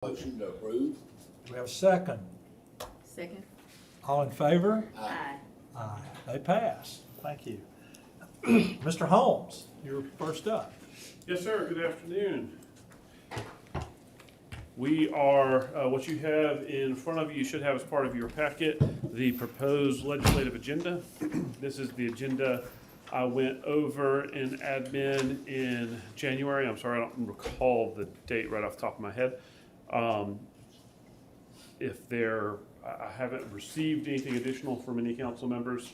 Motion to approve. Do we have a second? Second. All in favor? Aye. Aye. They pass. Thank you. Mr. Holmes, you're first up. Yes, sir. Good afternoon. We are, what you have in front of you should have as part of your packet, the proposed legislative agenda. This is the agenda I went over in admin in January. I'm sorry, I don't recall the date right off the top of my head. I haven't received anything additional from any council members.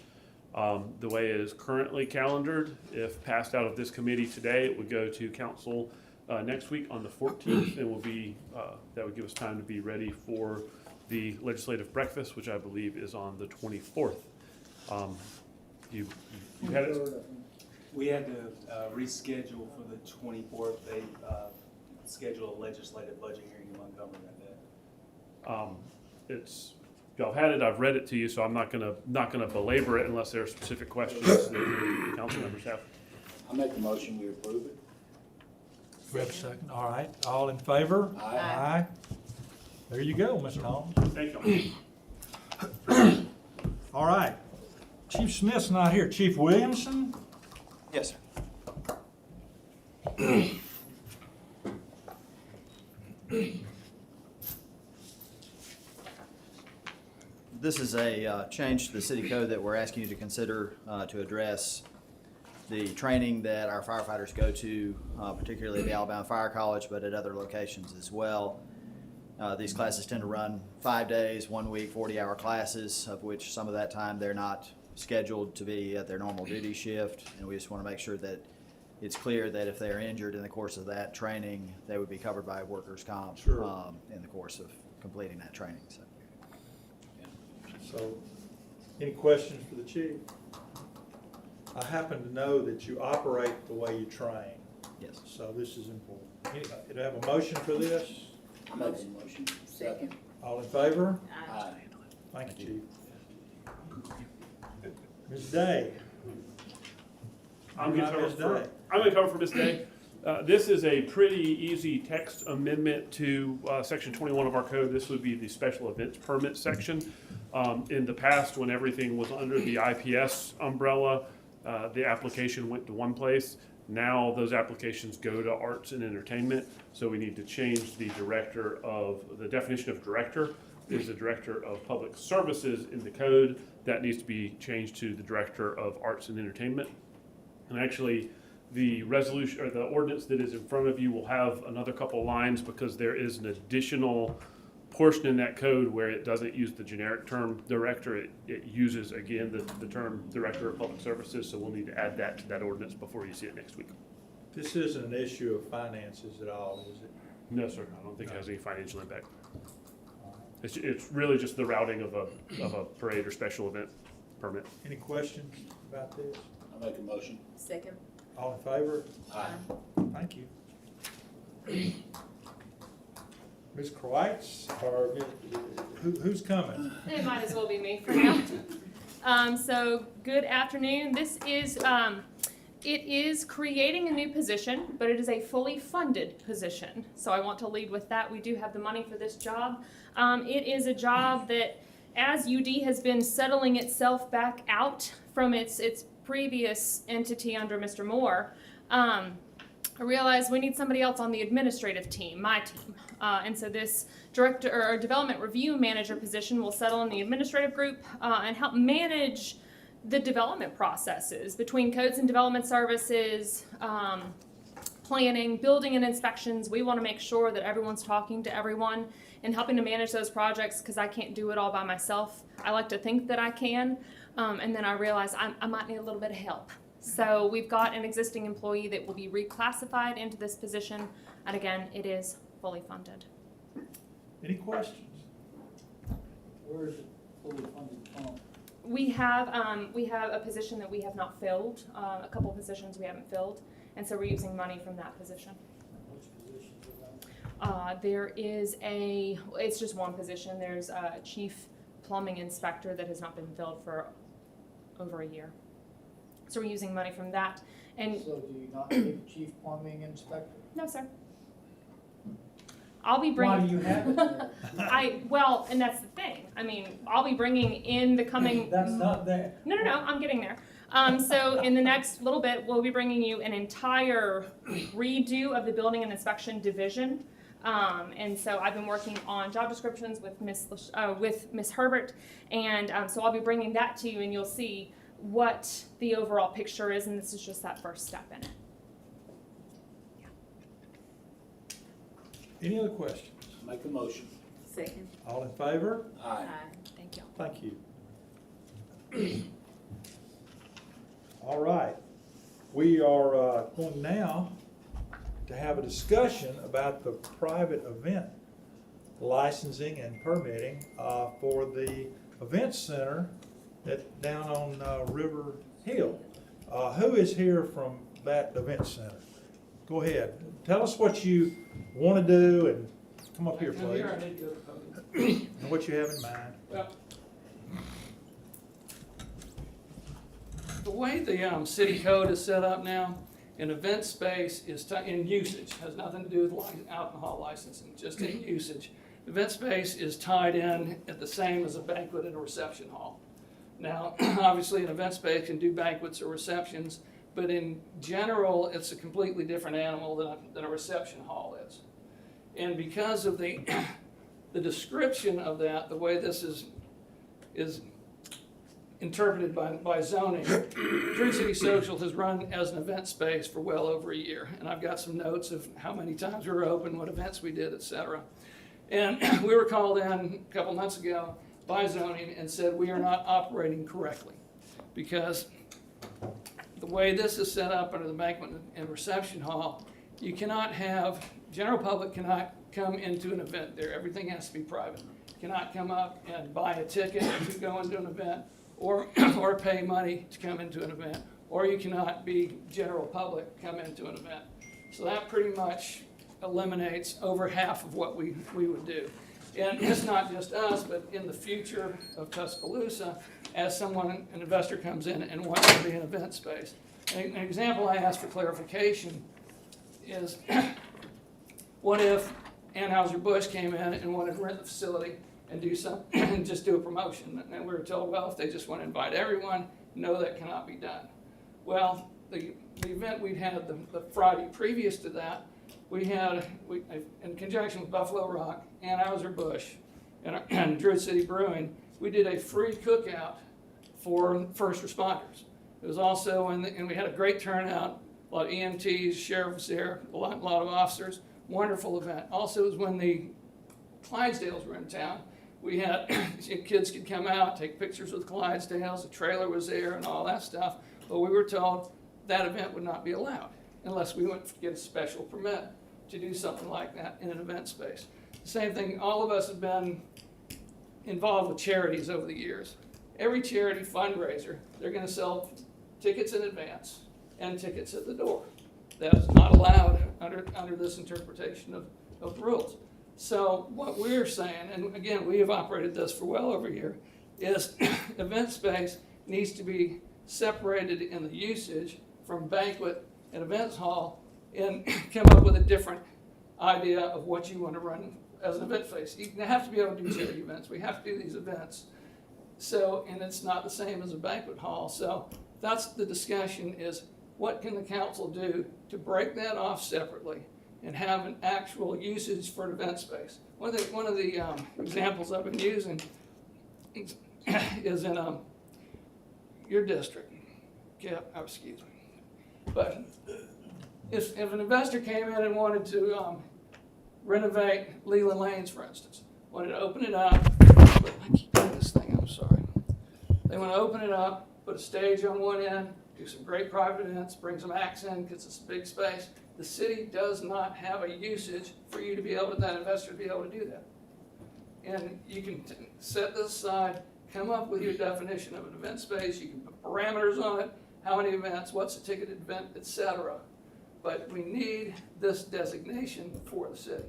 The way it is currently calendared, if passed out of this committee today, it would go to council next week on the 14th, and will be that would give us time to be ready for the legislative breakfast, which I believe is on the 24th. You had it? We had to reschedule for the 24th. They scheduled a legislative budget hearing in Montgomery that day. Y'all have had it. I've read it to you, so I'm not gonna belabor it unless there are specific questions that the council members have. I make the motion, we approve it. Do we have a second? All right. All in favor? Aye. Aye. There you go, Mr. Holmes. Thank you. All right. Chief Smith's not here. Chief Williamson? Yes, sir. This is a change to the city code that we're asking you to consider to address the training that our firefighters go to, particularly at the Alabama Fire College, but at other locations as well. These classes tend to run 5 days, 1 week, 40-hour classes, of which some of that time they're not scheduled to be at their normal duty shift. And we just want to make sure that it's clear that if they're injured in the course of that training, they would be covered by workers' comp in the course of completing that training. So, any questions for the chief? I happen to know that you operate the way you train, Yes. so this is important. Do I have a motion for this? I make the motion. Second. All in favor? Aye. Thank you, Chief. Ms. Day? I'm You're gonna not Ms. Day. cover for Ms. Day. This is a pretty easy text amendment to section 21 of our code. This would be the special events permit section. In the past, when everything was under the IPS umbrella, the application went to one place. Now those applications go to arts and entertainment. So we need to change the definition of director is the director of public services in the code. That needs to be changed to the director of arts and entertainment. And actually, the resolution or the ordinance that is in front of you will have another couple lines because there is an additional portion in that code where it doesn't use the generic term director. It uses, again, the term director of public services. So we'll need to add that to that ordinance before you see it next week. This isn't an issue of finances at all, is it? No, sir. I don't think it has any financial impact. It's really just the routing of a parade or special event permit. Any questions about this? I make a motion. Second. All in favor? Aye. Thank you. Ms. Kreitz, or who's coming? It might as well be me for now. So good afternoon. This is, it is creating a new position, but it is a fully funded position. So I want to lead with that. We do have the money for this job. It is a job that, as UD has been settling itself back out from its previous entity under Mr. Moore, I realized we need somebody else on the administrative team, my team. And so this director or development review manager position will settle in the administrative group and help manage the development processes between codes and development services, planning, building and inspections. We want to make sure that everyone's talking to everyone and helping to manage those projects because I can't do it all by myself. I like to think that I can, and then I realize I might need a little bit of help. So we've got an existing employee that will be reclassified into this position, and again, it is fully funded. Any questions? Where is it fully funded from? We have a position that we have not filled, a couple positions we haven't filled, and so we're using money from that position. Which positions are that? It's just one position. There's a chief plumbing inspector that has not been filled for over a year. So we're using money from that. And So do you not need a chief plumbing inspector? no, sir. I'll be Why bringing. do you have it there? Well, and that's the thing. I mean, I'll be bringing in the coming. That's not there. No, I'm getting there. So in the next little bit, we'll be bringing you an entire redo of the building and inspection division. And so I've been working on job descriptions with Miss Herbert, and so I'll be bringing that to you, and you'll see what the overall picture is, and this is just that first step in it. Any other questions? Make a motion. Second. All in favor? Aye. Thank you. Thank you. All right. We are going now to have a discussion about the private event licensing and permitting for the event center down on River Hill. Who is here from that event center? Go ahead. Tell us what you want to do and come up here, please. I need to go to the podium. And what you have in mind. Well, the way the city code is set up now, an event space is in usage, has nothing to do with alcohol licensing, just in usage. Event space is tied in at the same as a banquet and a reception hall. Now, obviously, an event space can do banquets or receptions, but in general, it's a completely different animal than a reception hall is. And because of the description of that, the way this is interpreted by zoning, Drew City Social has run as an event space for well over a year. And I've got some notes of how many times we were open, what events we did, et cetera. And we were called in a couple months ago by zoning and said we are not operating correctly because the way this is set up under the banquet and reception hall, you cannot have, general public cannot come into an event there. Everything has to be private. You cannot come up and buy a ticket to go into an event or pay money to come into an event, or you cannot be general public come into an event. So that pretty much eliminates over half of what we would do. And it's not just us, but in the future of Tuscaloosa, as an investor comes in and wants to be an event space. An example I asked for clarification is, what if Anheuser-Busch came in and wanted to rent the facility and do something and just do a promotion? And we were told, well, if they just want to invite everyone, no, that cannot be done. Well, the event we had the Friday previous to that, we in conjunction with Buffalo Rock, Anheuser-Busch, and Drew City Brewing, we did a free cookout for first responders. It was also, and we had a great turnout, a lot of EMTs, sheriff was there, a lot of officers, wonderful event. Also, it was when the Clydesdales were in town. We had, kids could come out, take pictures with Clydesdales, the trailer was there and all that stuff, but we were told that event would not be allowed unless we went to get a special permit to do something like that in an event space. The same thing, all of us have been involved with charities over the years. Every charity fundraiser, they're gonna sell tickets in advance and tickets at the door. That is not allowed under this interpretation of the rules. So what we're saying, and again, we have operated this for well over a year, is event space needs to be separated in the usage from banquet and events hall and come up with a different idea of what you want to run as an event space. You have to be able to do charity events. We have to do these events. So, and it's not the same as a banquet hall. So that's the discussion, is what can the council do to break that off separately and have an actual usage for an event space? One of the examples I've been using is in your district. Excuse me. But if an investor came in and wanted to renovate Leland Lanes, for instance, wanted to open it up, I keep doing this thing, I'm sorry. They want to open it up, put a stage on one end, do some great private events, bring some acts in because it's a big space. The city does not have a usage for you to be able to, that investor to be able to do that. And you can set this aside, come up with your definition of an event space, you can put parameters on it, how many events, what's a ticketed event, etc. But we need this designation for the city.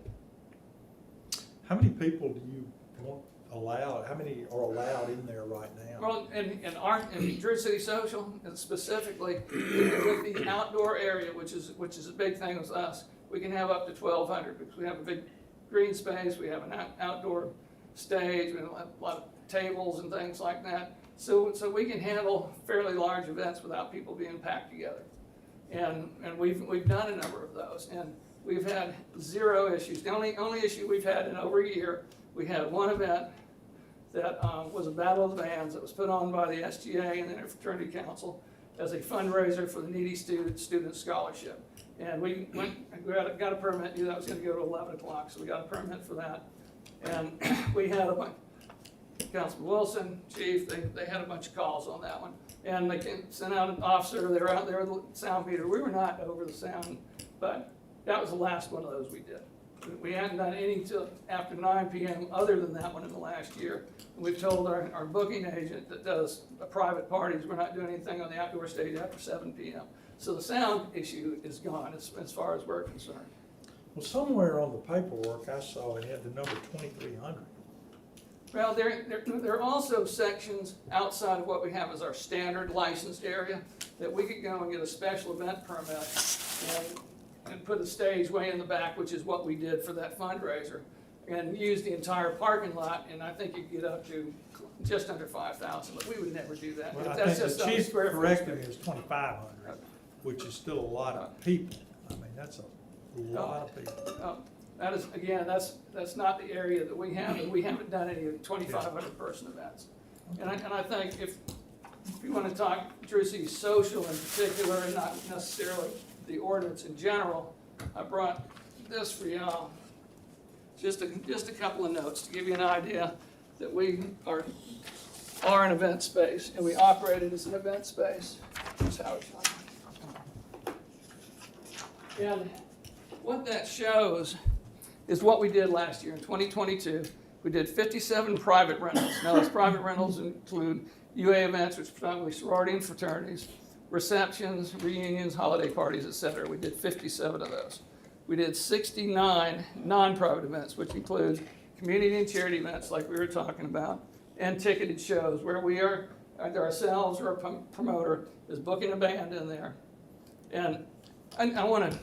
How many people do you want allowed? How many are allowed in there right now? Well, in Drew City Social, and specifically with the outdoor area, which is a big thing with us, we can have up to 1,200 because we have a big green space, we have an outdoor stage, we have a lot of tables and things like that. So we can handle fairly large events without people being packed together. And we've done a number of those, and we've had 0 issues. The only issue we've had in over a year, we had one event that was a Battle of the Bands that was put on by the SGA and the Fraternity Council as a fundraiser for the needy student scholarship. And we got a permit, knew that was gonna go to 11 o'clock, so we got a permit for that. And we had Councilman Wilson, Chief, they had a bunch of calls on that one. And they sent out an officer, they were out there with the sound meter. We were not over the sound, but that was the last one of those we did. We hadn't done any till after 9 p.m. other than that one in the last year. And we've told our booking agent that does private parties, we're not doing anything on the outdoor stage after 7 p.m. So the sound issue is gone as far as we're concerned. Well, somewhere on the paperwork I saw it had the number 2,300. Well, there are also sections outside of what we have as our standard licensed area that we could go and get a special event permit and put a stage way in the back, which is what we did for that fundraiser, and use the entire parking lot, and I think you get up to just under 5,000, but we would never do that. Well, I That's think just the on chief square footage. corrected me, it was 2,500, which is still a lot of people. I mean, that's a lot of people. That is, again, that's not the area that we have, and we haven't done any 2,500 person events. And I think if you want to talk, Drucy, social in particular, and not necessarily the ordinance in general, I brought this for y'all. Just a couple of notes to give you an idea that we are an event space, and we operate it as an event space. That's how it's done. And what that shows is what we did last year in 2022. We did 57 private rentals. Now, those private rentals include UA events, which are predominantly sorority and fraternities, receptions, reunions, holiday parties, etc. We did 57 of those. We did 69 non-private events, which include community and charity events like we were talking about, and ticketed shows where we are, either ourselves or a promoter is booking a band in there. And I want to,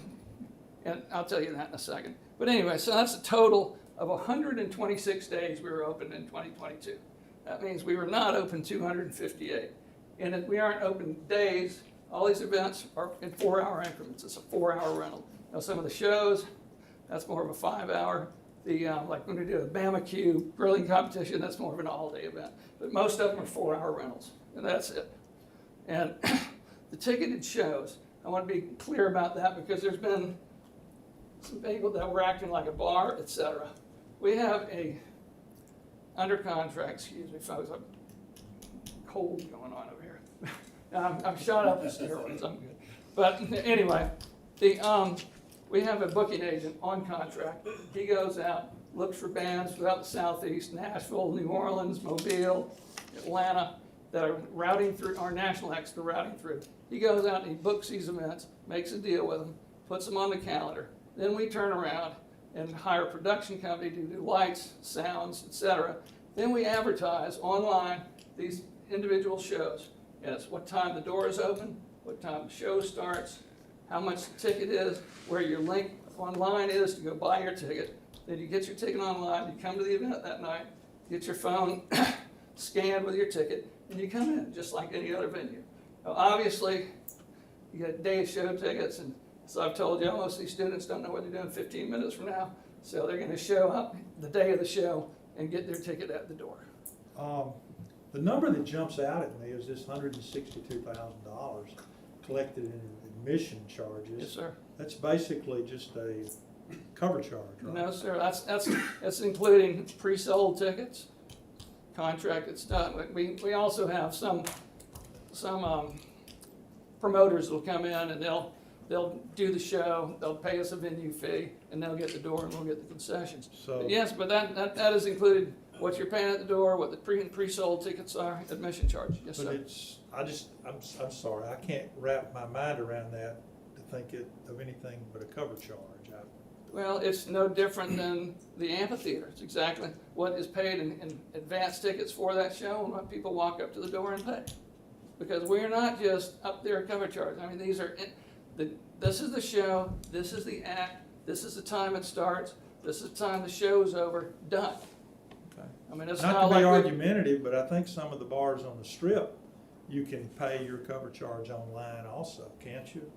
and I'll tell you that in a second. But anyway, so that's a total of 126 days we were open in 2022. That means we were not open 258. And if we aren't open days, all these events are in 4-hour increments. It's a 4-hour rental. Now, some of the shows, that's more of a 5-hour. Like when we do a Bama Q grilling competition, that's more of an all-day event. But most of them are 4-hour rentals, and that's it. And the ticketed shows, I want to be clear about that because there's been some people that were acting like a bar, etc. We have under contract, excuse me, folks, I'm cold going on over here. I'm shot up the steroids, I'm good. But anyway, we have a booking agent on contract. He goes out, looks for bands throughout the Southeast, Nashville, New Orleans, Mobile, Atlanta, that are routing through, our national acts are routing through. He goes out and he books these events, makes a deal with them, puts them on the calendar. Then we turn around and hire a production company to do lights, sounds, etc. Then we advertise online these individual shows. Yes, what time the door is open, what time the show starts, how much the ticket is, where your link online is to go buy your ticket. Then you get your ticket online, you come to the event that night, get your phone scanned with your ticket, and you come in just like any other venue. Now, obviously, you get day show tickets, and so I've told you, most of these students don't know what they're doing 15 minutes from now, so they're gonna show up the day of the show and get their ticket at the door. The number that jumps out at me is this $162,000 collected in admission charges. Yes, sir. That's basically just a cover charge, right? No, sir, that's including pre-sold tickets, contract that's done. We also have some promoters will come in and they'll do the show, they'll pay us a venue fee, and they'll get the door and we'll get the concessions. So- But yes, but that is included, what you're paying at the door, what the pre-sold tickets are, admission charge, yes, But sir. it's, I'm sorry, I can't wrap my mind around that to think of anything but a cover charge. Well, it's no different than the amphitheater. It's exactly what is paid in advance tickets for that show and what people walk up to the door and pay. Because we're not just up there cover charge. I mean, this is the show, this is the act, this is the time it starts, This is time the show's over, done. Okay. I mean, it's Not not to be like we, argumentative, but I think some of the bars on the strip, you can pay your cover charge online also, can't you?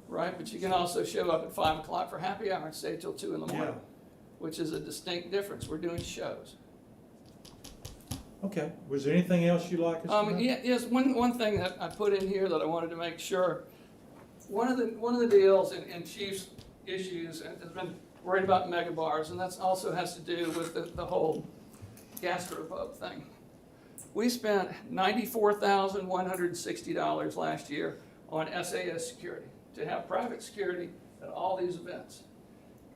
right, but you can also show up at 5 o'clock for happy hour and stay till 2 in the morning, Yeah. which is a distinct difference. We're doing shows. Okay, was there anything else you'd like us to know? Yes, one thing that I put in here that I wanted to make sure, one of the deals in Chief's issues has been worried about mega bars, and that also has to do with the whole gastropub thing. We spent $94,160 last year on SAS security, to have private security at all these events.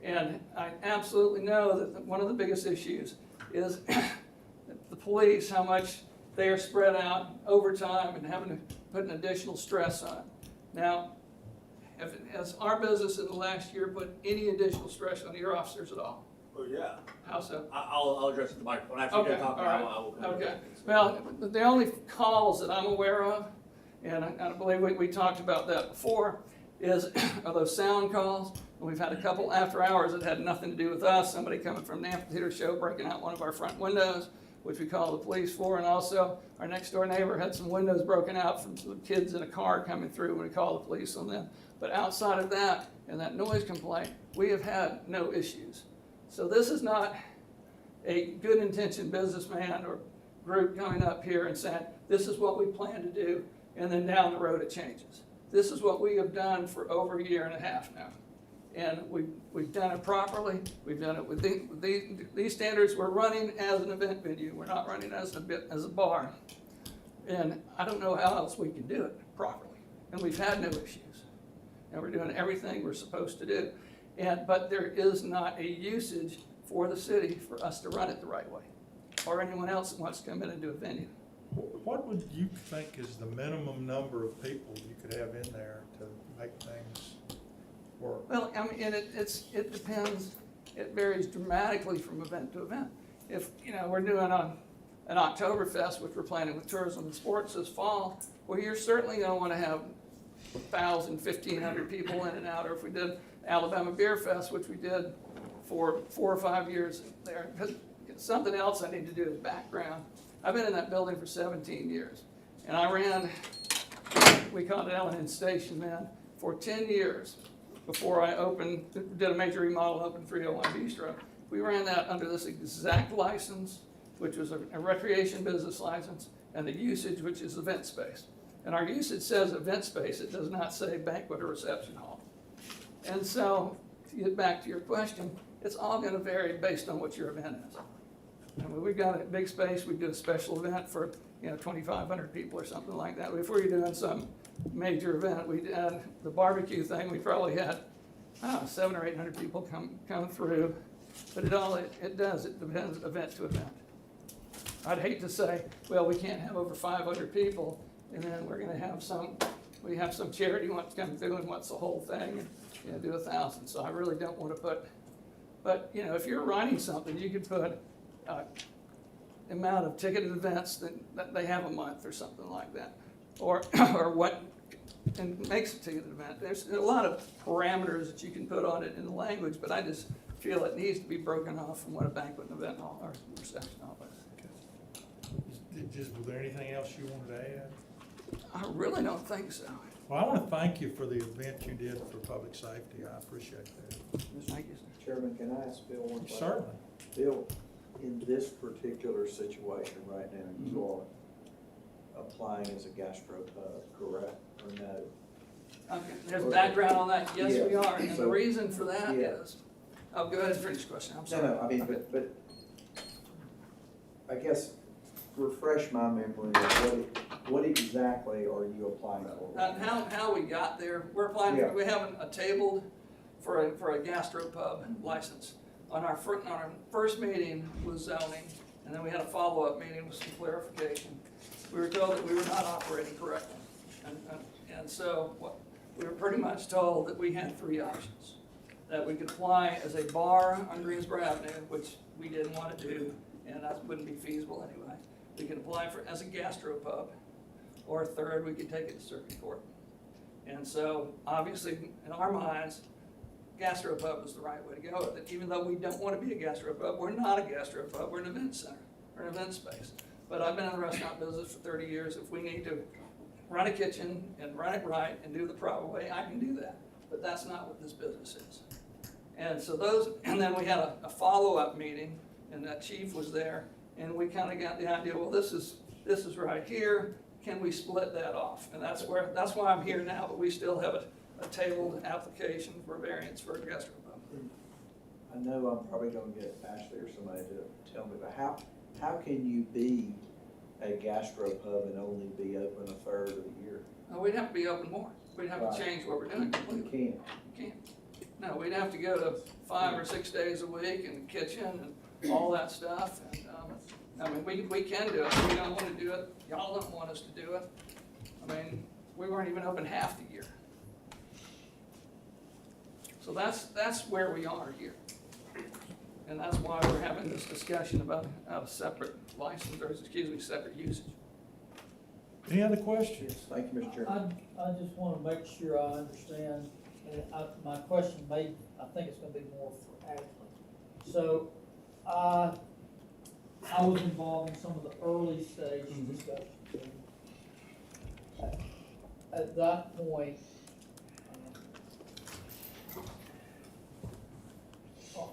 And I absolutely know that one of the biggest issues is the police, how much they are spread out over time and having to put an additional stress on it. Now, has our business in the last year put any additional stress on your officers at all? Well, yeah. How so? I'll address it to the microphone after you Okay, get talking. all right. I will come Okay. back. Well, the only calls that I'm aware of, and I believe we talked about that before, are those sound calls. And we've had a couple after hours that had nothing to do with us. Somebody coming from an amphitheater show breaking out one of our front windows, which we called the police for. And also, our next door neighbor had some windows broken out from some kids in a car coming through, and we called the police on them. But outside of that, and that noise complaint, we have had no issues. So this is not a good intentioned businessman or group coming up here and saying, this is what we plan to do, and then down the road it changes. This is what we have done for over a year and a half now. And we've done it properly. We've done it with these standards. We're running as an event venue. We're not running as a bar. And I don't know how else we can do it properly. And we've had no issues. And we're doing everything we're supposed to do. But there is not a usage for the city for us to run it the right way, or anyone else that wants to come in and do a venue. What would you think is the minimum number of people you could have in there to make things work? Well, I mean, and it depends, it varies dramatically from event to event. If, we're doing an Oktoberfest, which we're planning with tourism and sports this fall, well, you're certainly gonna wanna have 1,000, 1,500 people in and out, or if we did Alabama Beer Fest, which we did for 4 or 5 years there. Something else I need to do is background. I've been in that building for 17 years, and I ran, we called it L&N Station then, for 10 years before I did a major remodel, opened 301 Bistro. We ran that under this exact license, which was a recreation business license, and the usage, which is event space. And our usage says event space, it does not say banquet or reception hall. And so, to get back to your question, it's all gonna vary based on what your event is. I mean, we've got a big space, we do a special event for, 2,500 people or something like that. If we were doing some major event, we did the barbecue thing, we probably had, 700 or 800 people come through. But it depends event to event. I'd hate to say, well, we can't have over 500 people, and then we're gonna have some charity wants to come through and wants the whole thing, and do 1,000. So I really don't want to put, but if you're running something, you could put amount of ticketed events that they have a month or something like that, or what and makes a ticketed event. There's a lot of parameters that you can put on it in the language, but I just feel it needs to be broken off from what a banquet and event hall or reception hall is. Was there anything else you wanted to add? I really don't think so. Well, I want to thank you for the event you did for public safety. I appreciate that. Thank you, sir. Chairman, can I ask Bill one question? Certainly. Bill, in this particular situation right now, you are applying as a gastropub, correct, or no? Okay, there's background on that. Yes, we are. And the So- reason for that Yeah. is, go ahead and finish the question. I'm sorry. No, I mean, but I guess refresh my memory of what exactly are you applying for? And how we got there, we're applying, Yeah. we have a tabled for a gastropub license. On our first meeting was zoning, and then we had a follow-up meeting with some clarification. We were told that we were not operating correctly. And so we were pretty much told that we had 3 options. That we could apply as a bar on Greensboro Avenue, which we didn't want to do, and that wouldn't be feasible anyway. We could apply as a gastropub, or third, we could take it to circuit court. And so, obviously, in our minds, gastropub is the right way to go with it, even though we don't want to be a gastropub. We're not a gastropub, we're an event center, we're an event space. But I've been in the restaurant business for 30 years. If we need to run a kitchen and run it right and do the proper way, I can do that. But that's not what this business is. And so and then we had a follow-up meeting, and that chief was there, and we kind of got the idea, well, this is right here, can we split that off? And that's why I'm here now, but we still have a tabled application for variance for a gastropub. I know I'm probably gonna get Ashley or somebody to tell me, but how can you be a gastropub and only be open a third of the year? We'd have to be open more. We'd have Right. to change what we're doing You completely. can't. You can't. No, we'd have to go to 5 or 6 days a week in the kitchen and all that stuff. And, I mean, we can do it. We don't want to do it. Y'all don't want us to do it. I mean, we weren't even open half the year. So that's where we are here. And that's why we're having this discussion about a separate license, or separate usage. Any other questions? Thank you, Mr. Chairman. I just wanna make sure I understand, and my question I think it's gonna be more for Ashley. So, I was involved in some of the early stage discussions. At that point,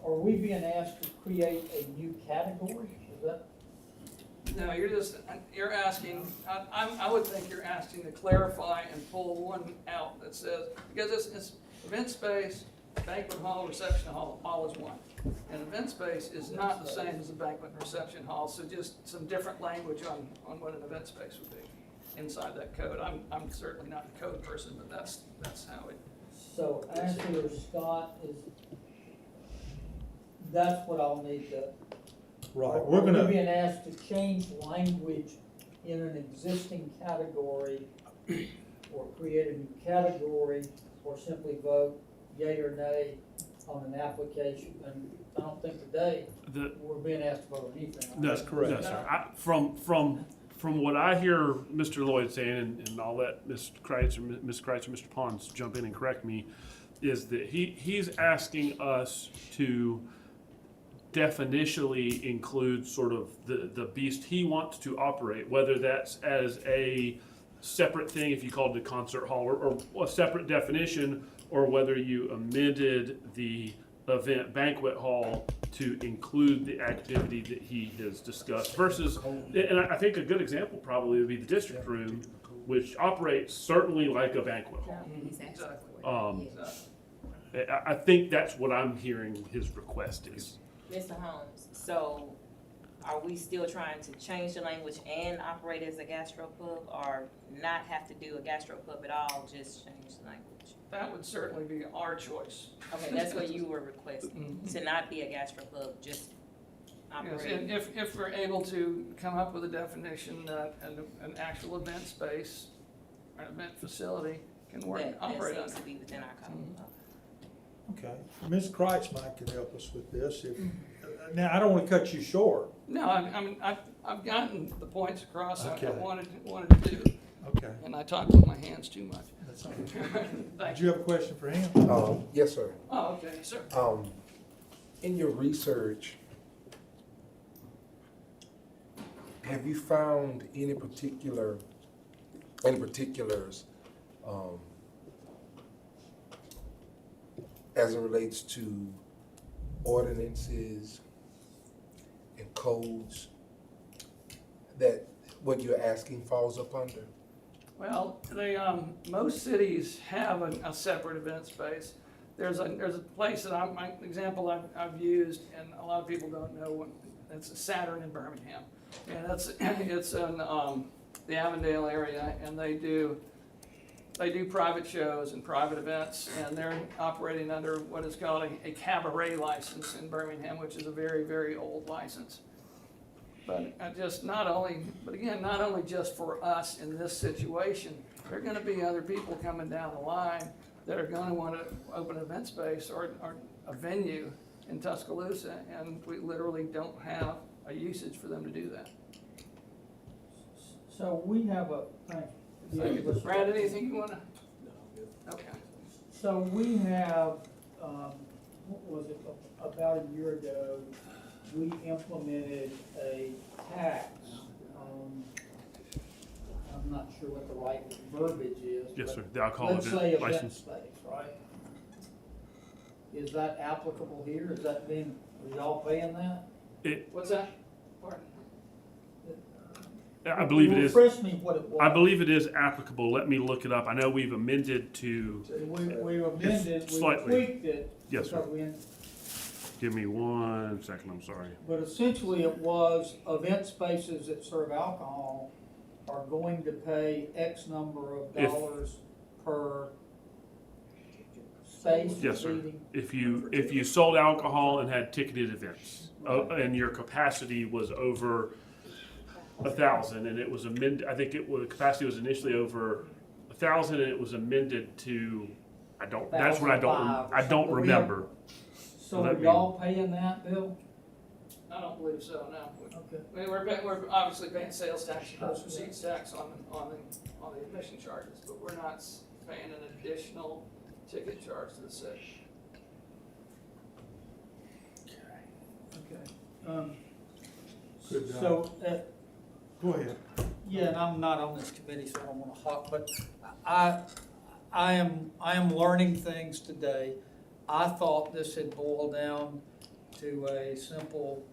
are we being asked to create a new category? Is that? No, you're asking, I would think you're asking to clarify and pull one out that says, because it's event space, banquet hall, reception hall, all is one. And event space is not the same as a banquet and reception hall, so just some different language on what an event space would be inside that code. I'm certainly not a code person, but that's how it. So Ashley or Scott that's what I'll need to. Right, we're Are we gonna, being asked to change language in an existing category or create a new category or simply vote yea or nay on an application? And I don't think today we're being asked to vote on anything. That's correct. No, sir. From what I hear Mr. Lloyd saying, and I'll let Ms. Kreitz or Mr. Pons jump in and correct me, is that he's asking us to definitionally include sort of the beast he wants to operate, whether that's as a separate thing, if you called it a concert hall, or a separate definition, or whether you amended the event banquet hall to include the activity that he has discussed versus, and I think a good example probably would be the district room, which operates certainly like a banquet hall. Exactly. I think that's what I'm hearing his request is. Mr. Holmes, so are we still trying to change the language and operate as a gastropub, or not have to do a gastropub at all, just change the language? That would certainly be our choice. Okay, that's what you were requesting, to not be a gastropub, just Yes, operate. and if we're able to come up with a definition that an actual event space, or an event facility can work, That operate seems under. to be within our code. okay, Ms. Kreitz might can help us with this if, now, I don't wanna cut you short, No, I mean, I've gotten the points across I Okay. wanted to do, okay, and I talked with my hands too much. that's all right. Thank Did you. you have a question for him? Yes, sir. Oh, okay, sir. In your research, have you found any particulars, as it relates to ordinances and codes that what you're asking falls up under? Well, most cities have a separate event space. There's a place that I've used, and a lot of people don't know, it's a Saturn in Birmingham. And it's in the Avondale area, and they do private shows and private events, and they're operating under what is called a cabaret license in Birmingham, which is a very, very old license. But not only just for us in this situation, there are gonna be other people coming down the line that are gonna wanna open an event space or a venue in Tuscaloosa, and we literally don't have a usage for them to do that. So we have Brad, anything you wanna? Okay. So we have what was it, about a year ago, we implemented a tax. I'm not sure what the right verbiage is. Yes, but sir, the alcohol let's say event event license. space, right? Is that applicable here? Is that being, are y'all paying that? What's that? Pardon? I believe it is. Refresh me what it was. I believe it is applicable. Let me look it up. I know we've amended to, We amended, we Slightly. tweaked it. Yes, sir. because we- give me 1 second, I'm sorry. But essentially it was event spaces that serve alcohol are going to pay X number of If- dollars per space. Yes, sir. seating. If you sold alcohol and had ticketed events, and your capacity was over 1,000, and it was amended, I think capacity was initially over 1,000, and it was amended to, that's what I 1,005 don't or remember. So Let are me- y'all paying that, Bill? I don't believe so, no. Okay. I mean, we're obviously paying sales tax, post receipts tax on the admission charges, but we're not paying an additional ticket charge to the city. Okay. Good, So, Go ahead. yeah, and I'm not on this committee, so I don't wanna hawk, but I am learning things today. I thought this had boiled down to a simple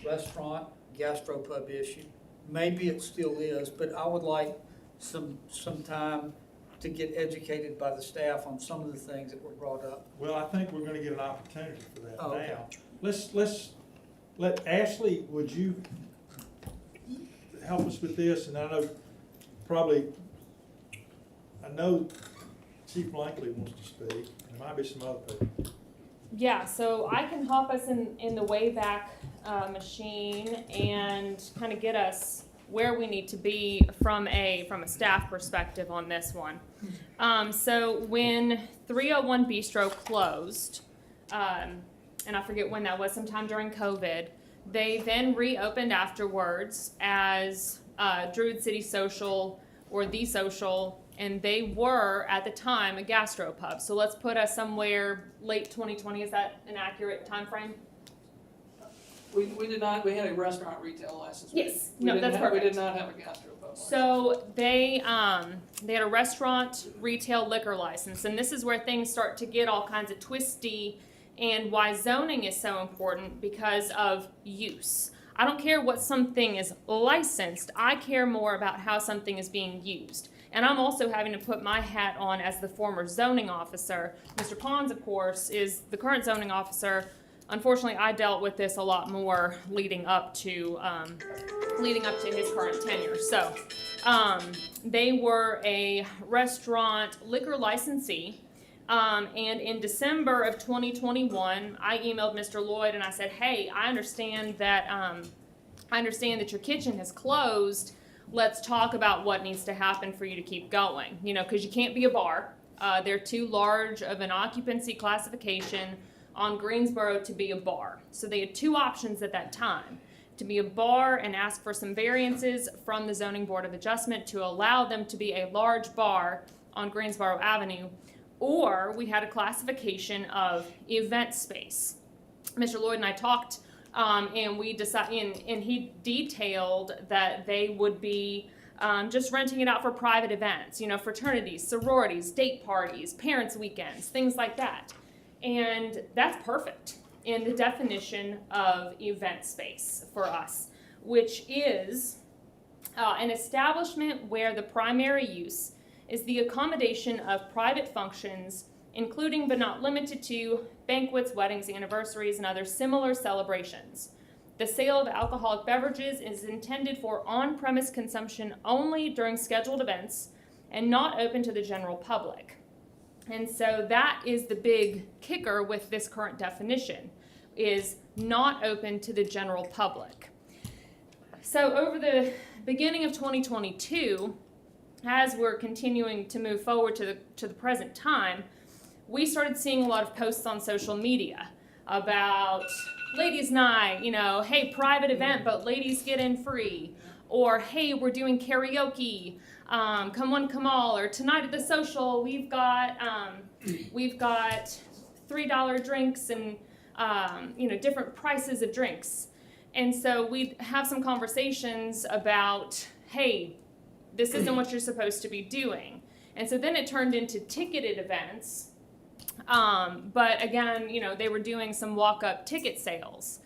restaurant, gastropub issue. Maybe it still is, but I would like some time to get educated by the staff on some of the things that were brought up. Well, I think we're gonna get an opportunity for that Oh, okay. now. Let's let Ashley, would you help us with this? And I know Chief Blankley wants to speak. There might be some other people. Yeah, so I can hop us in the Wayback Machine and kind of get us where we need to be from a staff perspective on this one. So when 301 Bistro closed, and I forget when that was, sometime during COVID, they then reopened afterwards as Druid City Social or The Social, and they were at the time a gastropub. So let's put us somewhere late 2020. Is that an accurate time frame? We did not, we had a restaurant retail license. Yes. We No, didn't that's have- We perfect. did not have a gastropub license. So they had a restaurant retail liquor license, and this is where things start to get all kinds of twisty, and why zoning is so important because of use. I don't care what something is licensed, I care more about how something is being used. And I'm also having to put my hat on as the former zoning officer. Mr. Pons, of course, is the current zoning officer. Unfortunately, I dealt with this a lot more leading up to his current tenure. So, they were a restaurant liquor licensee, and in December of 2021, I emailed Mr. Lloyd and I said, "Hey, I understand that your kitchen has closed. Let's talk about what needs to happen for you to keep going. You know, because you can't be a bar. They're too large of an occupancy classification on Greensboro to be a bar. So they had two options at that time: to be a bar and ask for some variances from the Zoning Board of Adjustment to allow them to be a large bar on Greensboro Avenue, or we had a classification of event space. Mr. Lloyd and I talked, and we decided, and he detailed that they would be just renting it out for private events, you know, fraternities, sororities, date parties, parents' weekends, things like that. And that's perfect in the definition of event space for us, which is an establishment where the primary use is the accommodation of private functions, including but not limited to banquets, weddings, anniversaries, and other similar celebrations. The sale of alcoholic beverages is intended for on-premise consumption only during scheduled events and not open to the general public. And so that is the big kicker with this current definition, is not open to the general public. So over the beginning of 2022, as we're continuing to move forward to the present time, we started seeing a lot of posts on social media about ladies' night, you know, hey, private event, but ladies get in free, or hey, we're doing karaoke, come one, come all, or tonight at the social, we've got $3 drinks and, different prices of drinks. And so we'd have some conversations about, hey, this isn't what you're supposed to be doing. And so then it turned into ticketed events. But again, they were doing some walk-up ticket sales.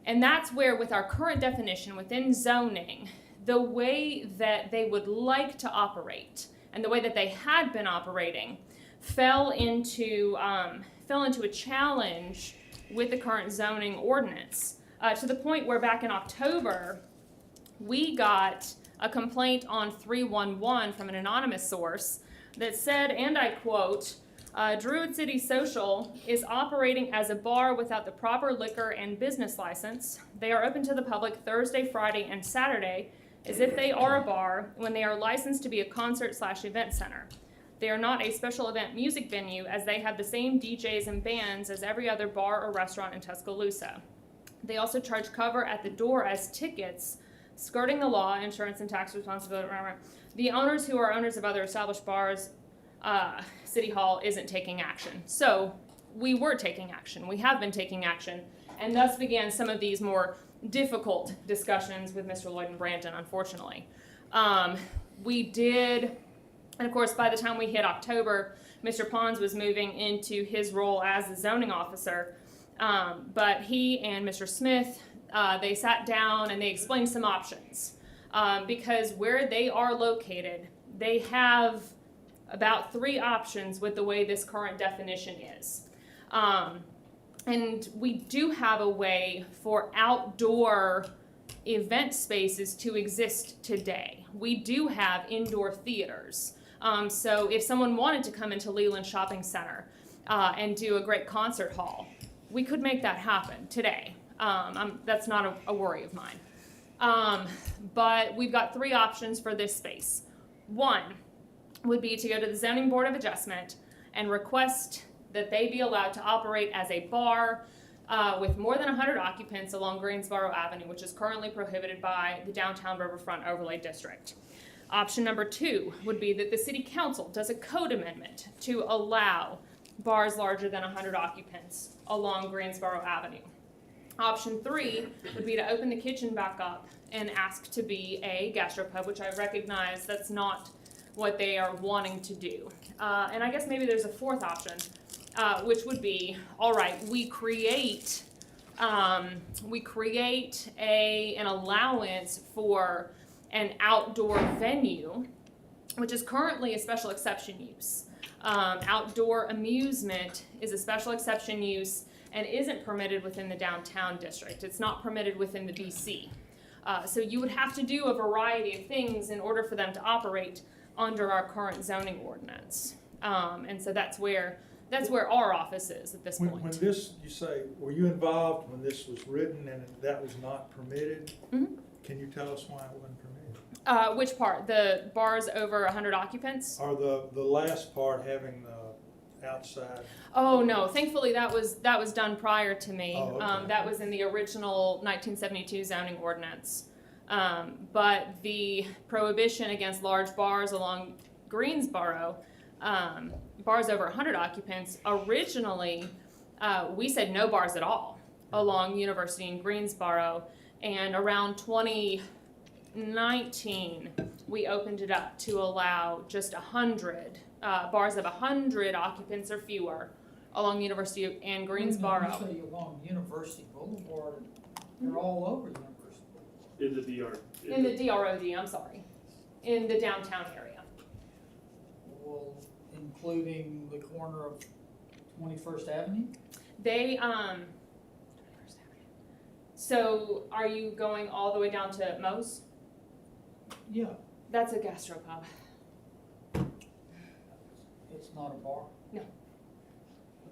And that's where, with our current definition within zoning, the way that they would like to operate and the way that they had been operating fell into a challenge with the current zoning ordinance, to the point where back in October, we got a complaint on 311 from an anonymous source that said, and I quote, Druid City Social is operating as a bar without the proper liquor and business license. They are open to the public Thursday, Friday, and Saturday as if they are a bar when they are licensed to be a concert/event center. They are not a special event music venue as they have the same DJs and bands as every other bar or restaurant in Tuscaloosa. They also charge cover at the door as tickets, skirting the law, insurance and tax responsibility. The owners who are owners of other established bars, City Hall isn't taking action. So we were taking action. We have been taking action. And thus began some of these more difficult discussions with Mr. Lloyd and Brandon, unfortunately. We did, and of course, by the time we hit October, Mr. Pons was moving into his role as the zoning officer. But he and Mr. Smith, they sat down and they explained some options. Because where they are located, they have about 3 options with the way this current definition is. And we do have a way for outdoor event spaces to exist today. We do have indoor theaters. So if someone wanted to come into Leland Shopping Center and do a great concert hall, we could make that happen today. That's not a worry of mine. But we've got 3 options for this space. 1 would be to go to the Zoning Board of Adjustment and request that they be allowed to operate as a bar with more than 100 occupants along Greensboro Avenue, which is currently prohibited by the Downtown Riverfront Overlay District. Option number 2 would be that the City Council does a code amendment to allow bars larger than 100 occupants along Greensboro Avenue. Option 3 would be to open the kitchen back up and ask to be a gastropub, which I recognize that's not what they are wanting to do. And I guess maybe there's a 4th option, which would be, all right, we create an allowance for an outdoor venue, which is currently a special exception use. Outdoor amusement is a special exception use and isn't permitted within the downtown district. It's not permitted within the DC. So you would have to do a variety of things in order for them to operate under our current zoning ordinance. And so that's where our office is at this point. When this, you say, were you involved when this was written and that was not permitted? Mm-hmm. Can you tell us why it wasn't permitted? Which part? The bars over 100 occupants? Or the last part having the outside? Oh no, thankfully that was done prior to me. Oh, okay. That was in the original 1972 zoning ordinance. But the prohibition against large bars along Greensboro, bars over 100 occupants, originally we said no bars at all along University in Greensboro, and around 2019 we opened it up to allow just 100 bars of 100 occupants or fewer along University and Greensboro. When you say along University Boulevard, they're all over University Boulevard. In the DR. In the DROD, I'm sorry, in the downtown area. Well, including the corner of 21st Avenue? They, so are you going all the way down to Moe's? Yeah, That's a gastropub. it's not a bar.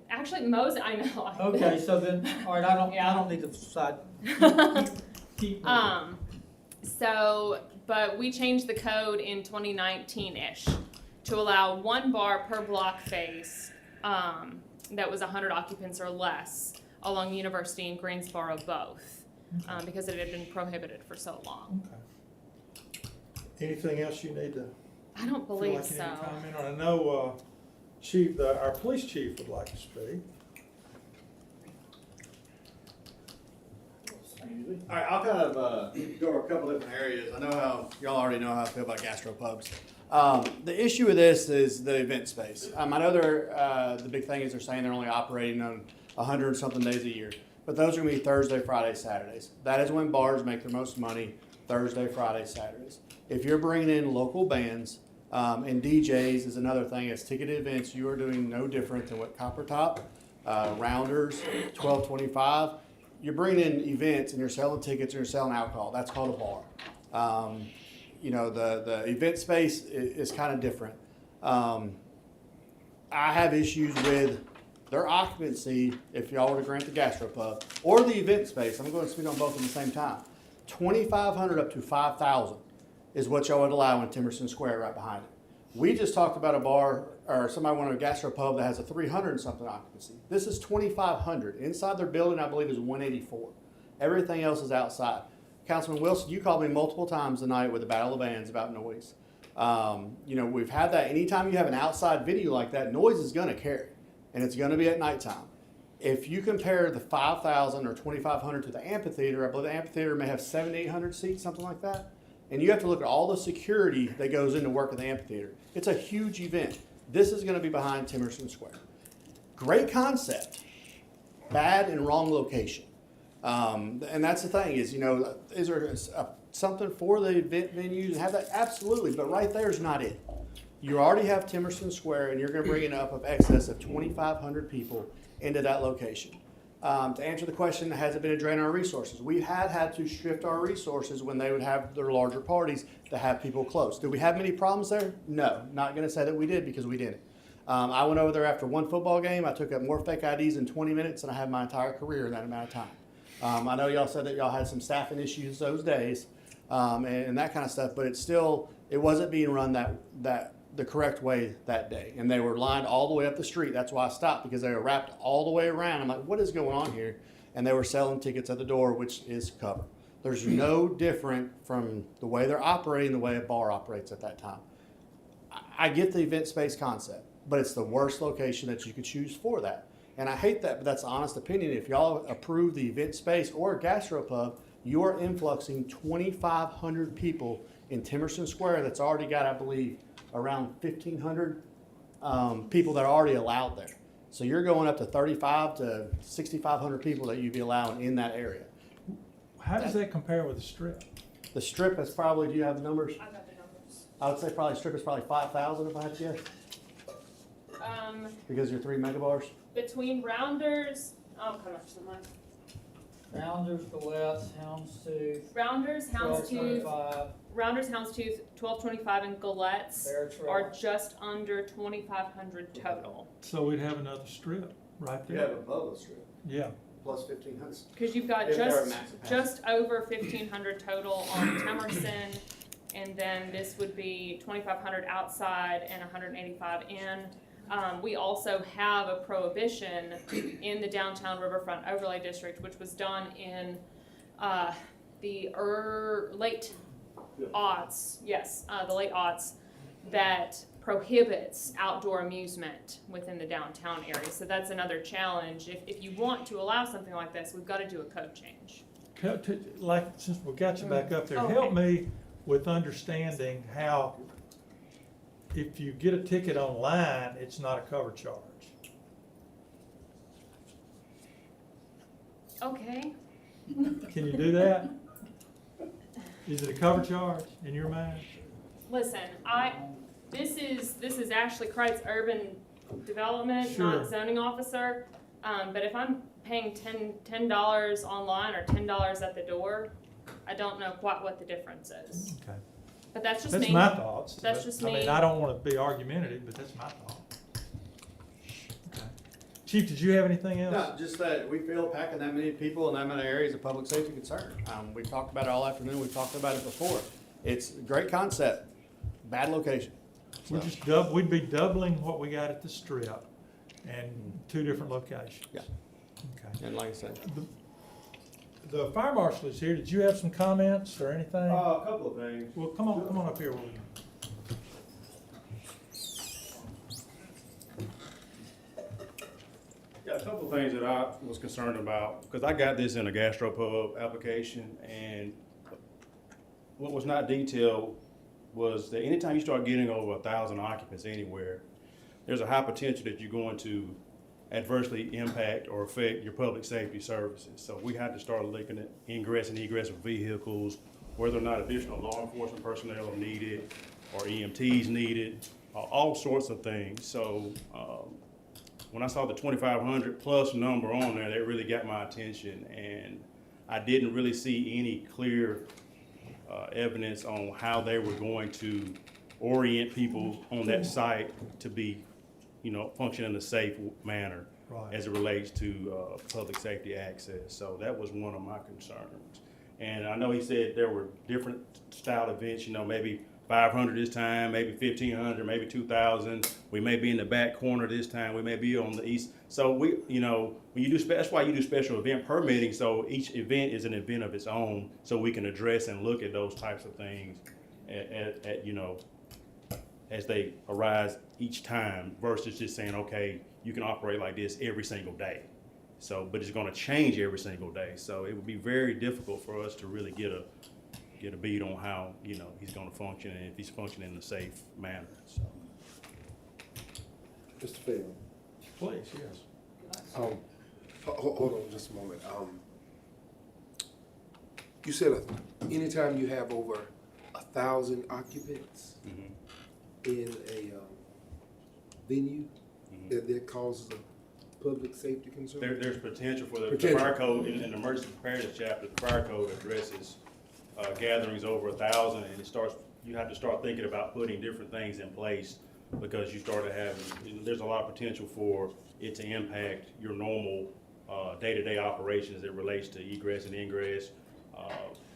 Actually, Moe's, I know. Okay, so then, all right, I Yeah. don't need to decide. Keep moving. But we changed the code in 2019-ish to allow 1 bar per block face that was 100 occupants or less along University and Greensboro both, because it had been prohibited for so long. Okay. Anything else you need to I don't feel believe like you need so. to comment on? I know our police chief would like to speak. All right, I'll kind of go over a couple different areas. I know how, y'all already know how I feel about gastropubs. The issue with this is the event space. I know the big thing is they're saying they're only operating on 100 and something days a year. But those are going to be Thursday, Friday, Saturdays. That is when bars make their most money, Thursday, Friday, Saturdays. If you're bringing in local bands, and DJs is another thing, as ticketed events, you are doing no different than what Copper Top, Rounders, 1225, you're bringing in events and you're selling tickets and you're selling alcohol. That's called a bar. You know, the event space is kind of different. I have issues with their occupancy, if y'all were to grant the gastropub, or the event space. I'm going to speak on both at the same time. 2,500 up to 5,000 is what y'all would allow in Timerson Square right behind it. We just talked about a bar, or somebody wanted a gastropub that has a 300 and something occupancy. This is 2,500. Inside their building, I believe, is 184. Everything else is outside. Councilman Wilson, you called me multiple times tonight with the Battle of Bands about noise. You know, we've had that. Anytime you have an outside venue like that, noise is going to carry, and it's going to be at nighttime. If you compare the 5,000 or 2,500 to the amphitheater, I believe the amphitheater may have 700-800 seats, something like that. And you have to look at all the security that goes into work at the amphitheater. It's a huge event. This is going to be behind Timerson Square. Great concept, bad and wrong location. And that's the thing is, you know, is there something for the event venues and have that? Absolutely, but right there is not it. You already have Timerson Square, and you're going to bring it up of excess of 2,500 people into that location. To answer the question, has it been a drain on our resources? We had to shift our resources when they would have their larger parties to have people close. Did we have many problems there? No, not going to say that we did because we didn't. I went over there after one football game. I took up more fake IDs in 20 minutes than I had my entire career in that amount of time. I know y'all said that y'all had some staffing issues those days and that kind of stuff, but it wasn't being run the correct way that day. And they were lined all the way up the street. That's why I stopped, because they were wrapped all the way around. I'm like, what is going on here? And they were selling tickets at the door, which is covered. There's no different from the way they're operating, the way a bar operates at that time. I get the event space concept, but it's the worst location that you could choose for that. And I hate that, but that's an honest opinion. If y'all approve the event space or a gastropub, you are influxing 2,500 people in Timerson Square that's already got, I believe, around 1,500 people that are already allowed there. So you're going up to 3,500 to 6,500 people that you'd be allowing in that area. How does that compare with the Strip? The Strip is probably, do you have the numbers? I got the numbers. I would say probably Strip is probably 5,000 if I had to guess, because you're 3 megabars. Between Rounders, oh, come on, someone. Rounders, Galettes, Houndstooth, Rounders, Houndstooth, 1225, Rounders, Houndstooth, 1225, and Galettes Bear Trail. are just under 2,500 total. So we'd have another Strip right there. above the Strip, Yeah. plus 1,500. Because you've got If they're at max capacity. just over 1,500 total on Temerson, and then this would be 2,500 outside and 185 in. We also have a prohibition in the downtown riverfront overlay district, which was done in the late aughts, the late aughts, that prohibits outdoor amusement within the downtown area. So that's another challenge. If you want to allow something like this, we've got to do a code change. Like, since we got you back up there, Okay. help me with understanding how, if you get a ticket online, it's not a cover charge. Okay. Can you do that? Is it a cover charge in your mind? Listen, this is Ashley Kreitz, urban development, Sure. not zoning officer. But if I'm paying $10 online or $10 at the door, I don't know quite what the difference is. Okay. But that's just That's me. my thoughts. That's but, just I me. mean, I don't want to be argumentative, but that's my thought. Okay. Chief, did you have anything else? No, just that we feel packing that many people in that many areas of public safety concern. We've talked about it all afternoon. We've talked about it before. It's a great concept, bad location. We'd be doubling what we got at the Strip, and 2 different locations. Yeah. Okay. And like I said, The fire marshal is here. Did you have some comments or anything? A couple of things. Well, come on up here, William. Yeah, Yeah, a couple of things that I was concerned about, because I got this in a gastropub application, and what was not detailed was that anytime you start getting over 1,000 occupants anywhere, there's a high potential that you're going to adversely impact or affect your public safety services. So we had to start looking at ingress and egress of vehicles, whether or not additional law enforcement personnel are needed or EMTs needed, all sorts of things. So when I saw the 2,500 plus number on there, that really got my attention, and I didn't really see any clear evidence on how they were going to orient people on that site to be, function in a safe manner as it relates to public safety access. So that was one of my concerns. And I know he said there were different style events, maybe 500 this time, maybe 1,500, maybe 2,000. We may be in the back corner this time. We may be on the east. So when you do, that's why you do special event permitting. So each event is an event of its own, so we can address and look at those types of things as they arise each time, versus just saying, okay, you can operate like this every single day. So, but it's going to change every single day. So it would be very difficult for us to really get a beat on how he's going to function, and if he's functioning in a safe manner. So. Mr. Fair. Please, yes. Hold on just a moment. You said anytime you have over 1,000 occupants in a venue, that causes a public safety concern? There's potential for the fire code in the emergency preparedness chapter. The fire code addresses gatherings over 1,000, and you have to start thinking about putting different things in place, because you start to have, there's a lot of potential for it to impact your normal day-to-day operations as it relates to egress and ingress.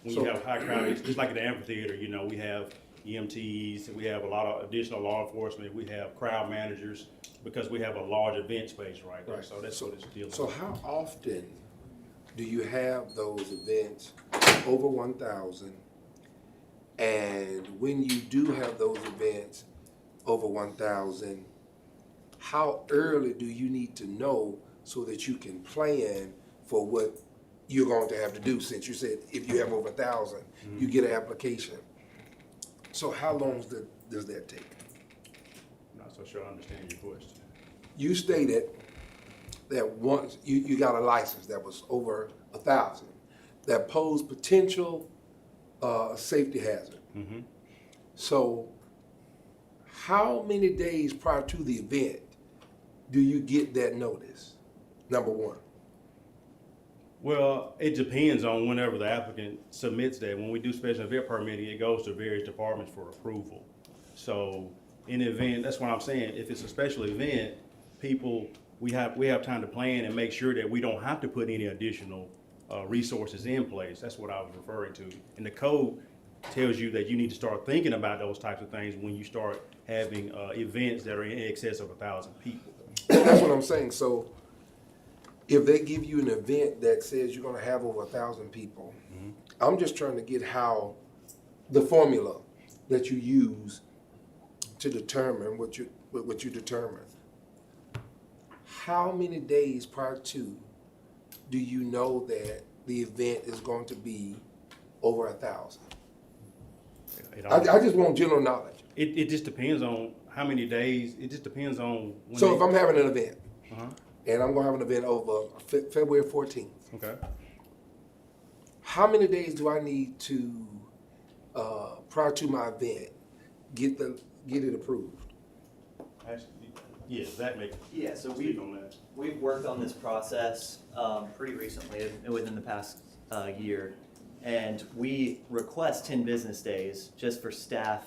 When you have high crowd, just like at the amphitheater, we have EMTs, we have a lot of additional law enforcement, we have crowd managers, because we have a large event space right there. So that's what it's dealing with. So how often do you have those events over 1,000? And when you do have those events over 1,000, how early do you need to know so that you can plan for what you're going to have to do? Since you said if you have over 1,000, you get an application. So how long does that take? Not so sure I understand your question. You stated that once you got a license that was over 1,000 that posed potential safety hazard. So how many days prior to the event do you get that notice? Number one. Well, it depends on whenever the applicant submits that. When we do special event permitting, it goes to various departments for approval. So in the event, that's what I'm saying, if it's a special event, we have time to plan and make sure that we don't have to put any additional resources in place. That's what I was referring to. And the code tells you that you need to start thinking about those types of things when you start having events that are in excess of 1,000 people. That's what I'm saying. So if they give you an event that says you're going to have over 1,000 people, I'm just trying to get how the formula that you use to determine what you determine. How many days prior to do you know that the event is going to be over 1,000? I just want general knowledge. It just depends on how many days. It just depends on when. So if I'm having an event, and I'm going to have an event over February 14th. Okay. How many days do I need to, prior to my event, get it approved? Yes, that makes. Yeah, so speak on that. we've worked on this process pretty recently, within the past year, and we request 10 business days just for staff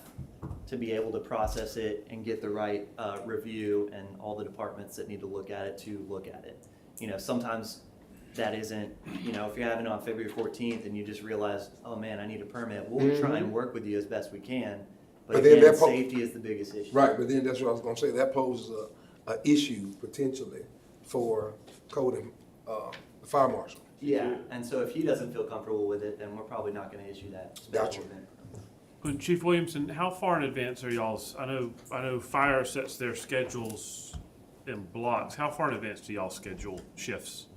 to be able to process it and get the right review, and all the departments that need to look at it to look at it. Sometimes that isn't, if you're having it on February 14th and you just realize, oh man, I need a permit, we'll try and work with you as best we can. But again, safety is the biggest issue. Right, but then that's what I was going to say. That poses a issue potentially for code and the fire marshal. Yeah, and so if he doesn't feel comfortable with it, then we're probably not going to issue that special event. And Chief Williamson, how far in advance are y'all's? I know fire sets their schedules in blocks. How far in advance do y'all schedule shifts?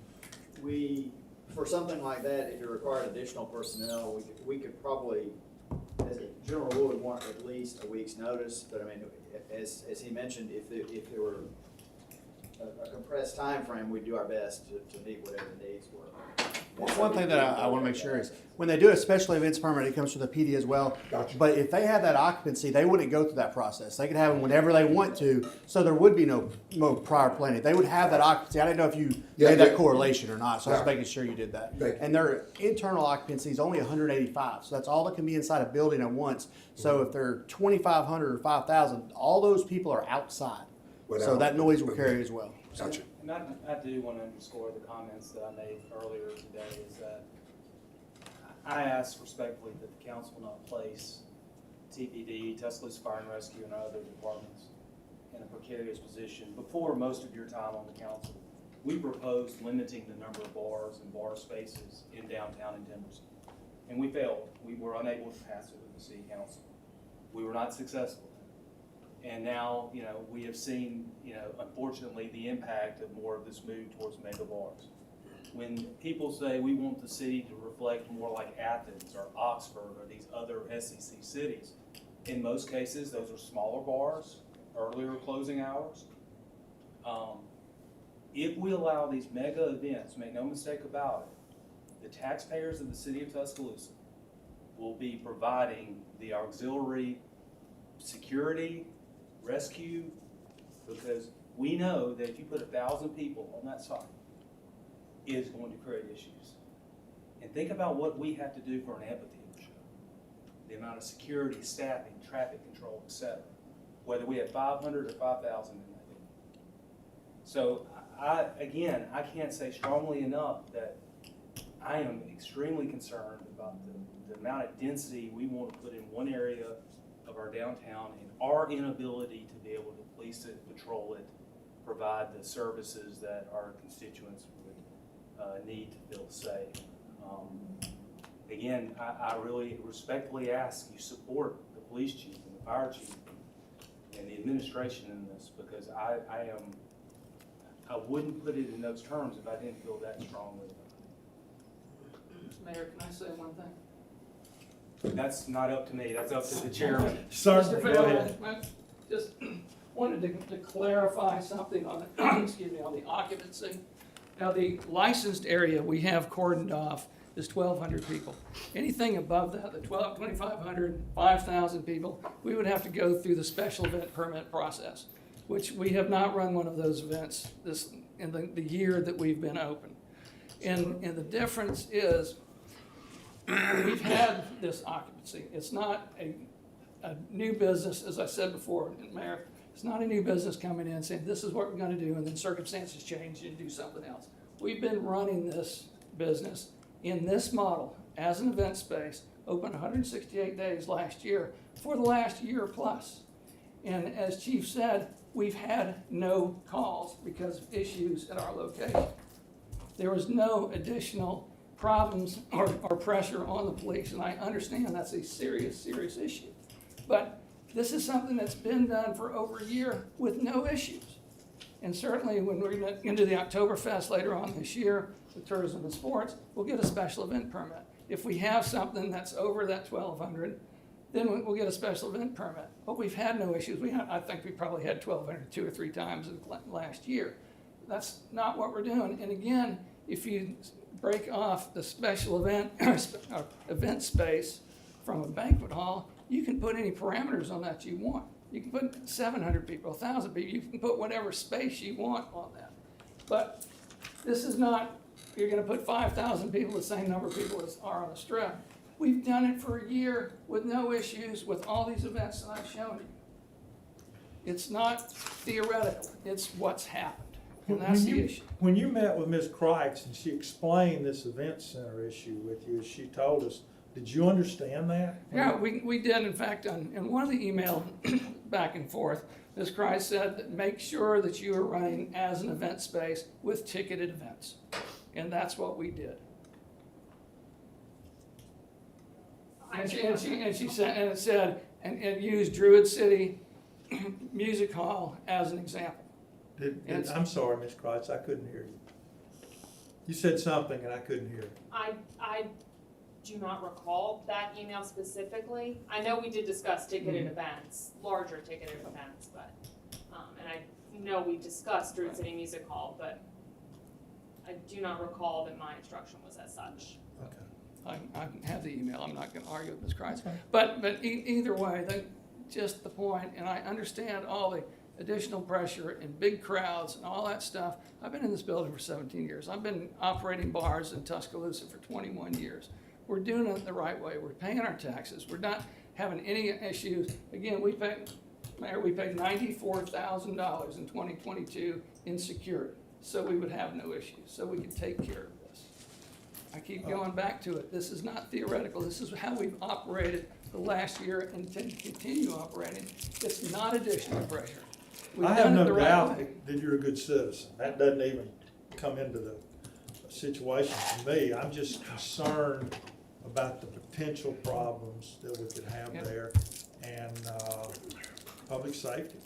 We, for something like that, if it required additional personnel, we could probably, as a general rule, would want at least a week's notice. But I mean, as he mentioned, if there were a compressed time frame, we'd do our best to meet whatever the needs were. One thing that I want to make sure is, when they do a special events permit, it comes through the PD as well. Gotcha. But if they have that occupancy, they wouldn't go through that process. They could have them whenever they want to, so there would be no prior planning. They would have that occupancy. I didn't know if you Yeah, made that yeah. correlation or not, so I was Yeah. making sure you did that. Thank you. And their internal occupancy is only 185, so that's all that can be inside a building at once. So if they're 2,500 or 5,000, all those people are outside. So Without- that noise will carry as well. Gotcha. And I do want to underscore the comments that I made earlier today, is that I ask respectfully that the council not place TPD, Tuscaloosa Fire and Rescue, and other departments in a precarious position. Before most of your time on the council, we proposed limiting the number of bars and bar spaces in downtown in Denver. And we failed. We were unable to pass it with the city council. We were not successful. And now, we have seen, unfortunately, the impact of more of this move towards mega bars. When people say we want the city to reflect more like Athens or Oxford or these other SEC cities, in most cases, those are smaller bars, earlier closing hours. If we allow these mega events, make no mistake about it, the taxpayers of the city of Tuscaloosa will be providing the auxiliary security, rescue, because we know that if you put 1,000 people on that site, it is going to create issues. And think about what we have to do for an amphitheater show. The amount of security, staffing, traffic control, etc. Whether we have 500 or 5,000 in that venue. So I can't say strongly enough that I am extremely concerned about the amount of density we want to put in one area of our downtown and our inability to be able to police it, patrol it, provide the services that our constituents would need to feel safe. Again, I really respectfully ask you support the police chief and the fire chief and the administration in this, because I wouldn't put it in those terms if I didn't feel that strongly about it. Mayor, can I say one thing? That's not up to me, that's up to the chairman. Certainly, Mr. go Fairweather, ahead. I just wanted to clarify something on the, on the occupancy. Now, the licensed area we have cordoned off is 1,200 people. Anything above that, the 2,500, 5,000 people, we would have to go through the special event permit process, which we have not run one of those events in the year that we've been open. And the difference is, we've had this occupancy. It's not a new business, as I said before, Mayor. It's not a new business coming in saying, this is what we're going to do, and then circumstances change and do something else. We've been running this business in this model as an event space, open 168 days last year, for the last year plus. And as Chief said, we've had no calls because of issues at our location. There was no additional problems or pressure on the police, and I understand that's a serious, serious issue. But this is something that's been done for over a year with no issues. And certainly when we're into the Oktoberfest later on this year with tourism and sports, we'll get a special event permit. If we have something that's over that 1,200, then we'll get a special event permit. But we've had no issues. I think we probably had 1,200 2 or 3 times in last year. That's not what we're doing. And again, if you break off the special event event space from a banquet hall, you can put any parameters on that you want. You can put 700 people, 1,000 people. You can put whatever space you want on that. But this is not, you're going to put 5,000 people, the same number of people as are on the strip. We've done it for a year with no issues with all these events that I've shown you. It's not theoretical. It's what's happened. And that's the issue. When you met with Ms. Crikes and she explained this event center issue with you, as she told us, did you understand that? Yeah, we did. In fact, in one of the email back and forth, Ms. Kreis said that make sure that you are running as an event space with ticketed events. And that's what we did. And she said, and used Druid City Music Hall as an example. I'm sorry, Ms. Kreitz, I couldn't hear you. You said something and I couldn't hear it. I do not recall that email specifically. I know we did discuss ticketed events, larger ticketed events, but, and I know we discussed Druid City Music Hall, but I do not recall that my instruction was as such. Okay. I have the email, I'm not gonna argue with Ms. Kreitz. But either way, just the point, and I understand all the additional pressure and big crowds and all that stuff. I've been in this building for 17 years. I've been operating bars in Tuscaloosa for 21 years. We're doing it the right way. We're paying our taxes. We're not having any issues. Again, Mayor, we paid $94,000 in 2022 in security, so we would have no issues, so we could take care of this. I keep going back to it. This is not theoretical. This is how we've operated the last year and intend to continue operating. It's not additional pressure. We've I have done it no the right doubt way. that you're a good citizen. That doesn't even come into the situation for me. I'm just concerned about the potential problems that we could have there and public safety.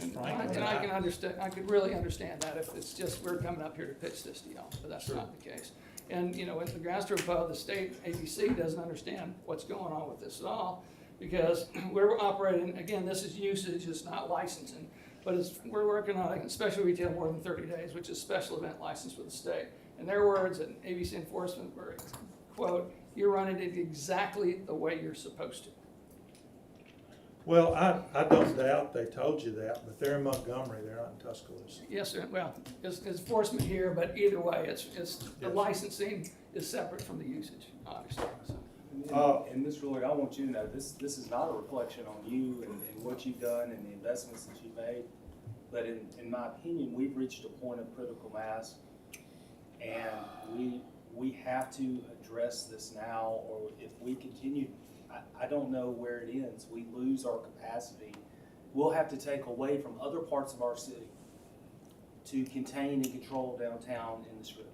And I can understand, I could really understand that if it's just, we're coming up here to pitch this to y'all, but that's not the case. And, you know, in the gastropub, the state ABC doesn't understand what's going on with this at all, because we're operating, again, this is usage, it's not licensing, but we're working on a special retail more than 30 days, which is special event license with the state. And their words at ABC enforcement were, quote, "You're running it exactly the way you're supposed to." Well, I don't doubt they told you that, but they're in Montgomery, they're not in Tuscaloosa. Yes, sir. Well, it's enforcement here, but either way, it's the licensing is separate from the usage, obviously. So. And Mr. Lloyd, I want you to know, this is not a reflection on you and what you've done and the investments that you've made. But in my opinion, we've reached a point of critical mass, and we have to address this now, or if we continue, I don't know where it ends. We lose our capacity. We'll have to take away from other parts of our city to contain and control downtown in the Strip.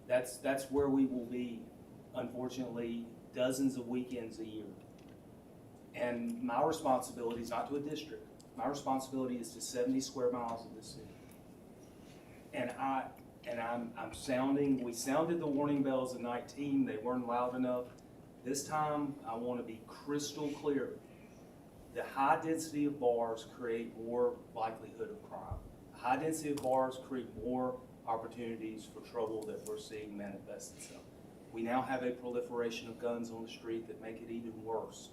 That's where we will be, unfortunately, dozens of weekends a year. And my responsibility is not to a district. My responsibility is to 70 square miles of this city. And we sounded the warning bells in 19, they weren't loud enough. This time, I want to be crystal clear. The high density of bars create more likelihood of crime. High density of bars create more opportunities for trouble that we're seeing manifest itself. We now have a proliferation of guns on the street that make it even worse.